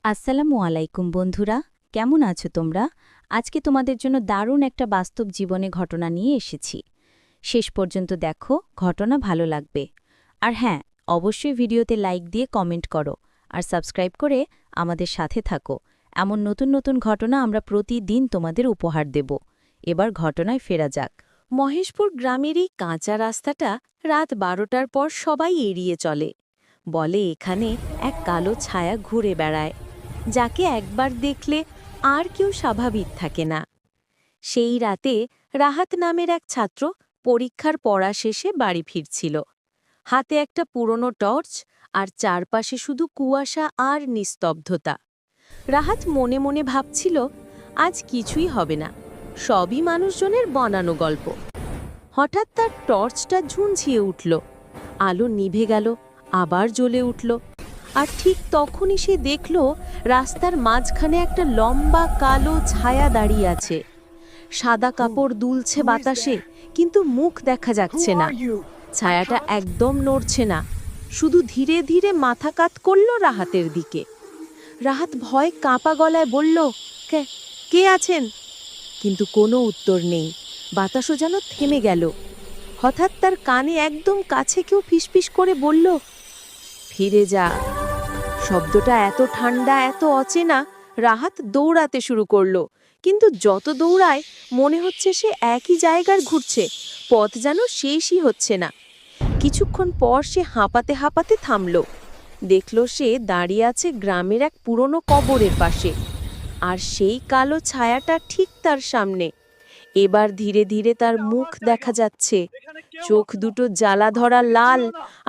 আসসালামু আলাইকুম বন্ধুরা, কেমন আছো তোমরা? আজকে তোমাদের জন্য দারুণ একটা বাস্তব জীবনে ঘটনা নিয়ে এসেছি। শেষ পর্যন্ত দেখো, ঘটনা ভালো লাগবে। আর হ্যাঁ, অবশ্যই ভিডিওতে লাইক দিয়ে কমেন্ট করো আর সাবস্ক্রাইব করে আমাদের সাথে থাকো। এমন নতুন নতুন ঘটনা আমরা প্রতিদিন তোমাদের উপহার দেব। এবার ঘটনায় ফেরা যাক। মহেশপুর গ্রামের এই কাঁচা রাস্তাটা রাত 12টার পর সবাই এড়িয়ে চলে। বলে এখানে এক কালো ছায়া ঘুরে বেড়ায়, যাকে একবার দেখলে আর কেউ স্বাভাবিক থাকে না। সেই রাতে রাহাত নামের এক ছাত্র পরীক্ষার পড়া শেষে বাড়ি ফিরছিল। হাতে একটা পুরনো টর্চ, আর চারপাশে শুধু কুয়াশা আর নিস্তব্ধতা। রাহাত মনে মনে ভাবছিল, আজ কিছুই হবে না, সবই মানুষজনের বানানো গল্প। হঠাৎ তার টর্চটা ঝুনঝিয়ে উঠল, আলো নিভে গেল, আবার জ্বলে উঠল। আর ঠিক তখনই সে দেখল রাস্তার মাঝখানে একটা লম্বা কালো ছায়া দাঁড়িয়ে আছে। সাদা কাপড় দুলছে বাতাসে, কিন্তু মুখ দেখা যাচ্ছে না। ছায়াটা একদম নড়ছে না, শুধু ধীরে ধীরে মাথা কাত করল রাহাতের দিকে। রাহাত ভয় কাঁপা গলায় বলল, কে আছেন? কিন্তু কোনো উত্তর নেই, বাতাসও যেন থেমে গেল। হঠাৎ তার কানে একদম কাছে কেউ ফিসফিস করে বলল, ফিরে যা। শব্দটা এত ঠান্ডা, এত অচেনা, রাহাত দৌড়াতে শুরু করলো। কিন্তু যত দৌড়ায় মনে হচ্ছে সে একই জায়গার ঘুরছে, পথ যেন শেষই হচ্ছে না। কিছুক্ষণ পর সে হাঁপাতে হাঁপাতে থামল। দেখল সে দাঁড়িয়ে আছে গ্রামের এক পুরনো কবরের পাশে, আর সেই কালো ছায়াটা ঠিক তার সামনে। এবার ধীরে ধীরে তার মুখ দেখা যাচ্ছে, চোখ দুটো জ্বালা ধরা লাল,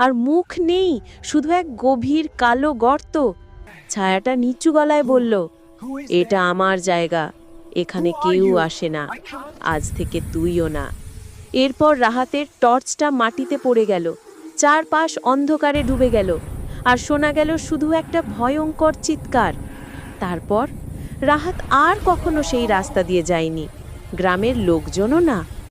আর মুখ নেই, শুধু এক গভীর কালো গর্ত। ছায়াটা নিচু গলায় বলল, এটা আমার জায়গা, এখানে কেউ আসে না, আজ থেকে তুইও না। এরপর রাহাতের টর্চটা মাটিতে পড়ে গেল, চারপাশ অন্ধকারে ডুবে গেল, আর শোনা গেল শুধু একটা ভয়ঙ্কর চিৎকার। তারপর রাহাত আর কখনো সেই রাস্তা দিয়ে যায়নি, গ্রামের লোকজনও না,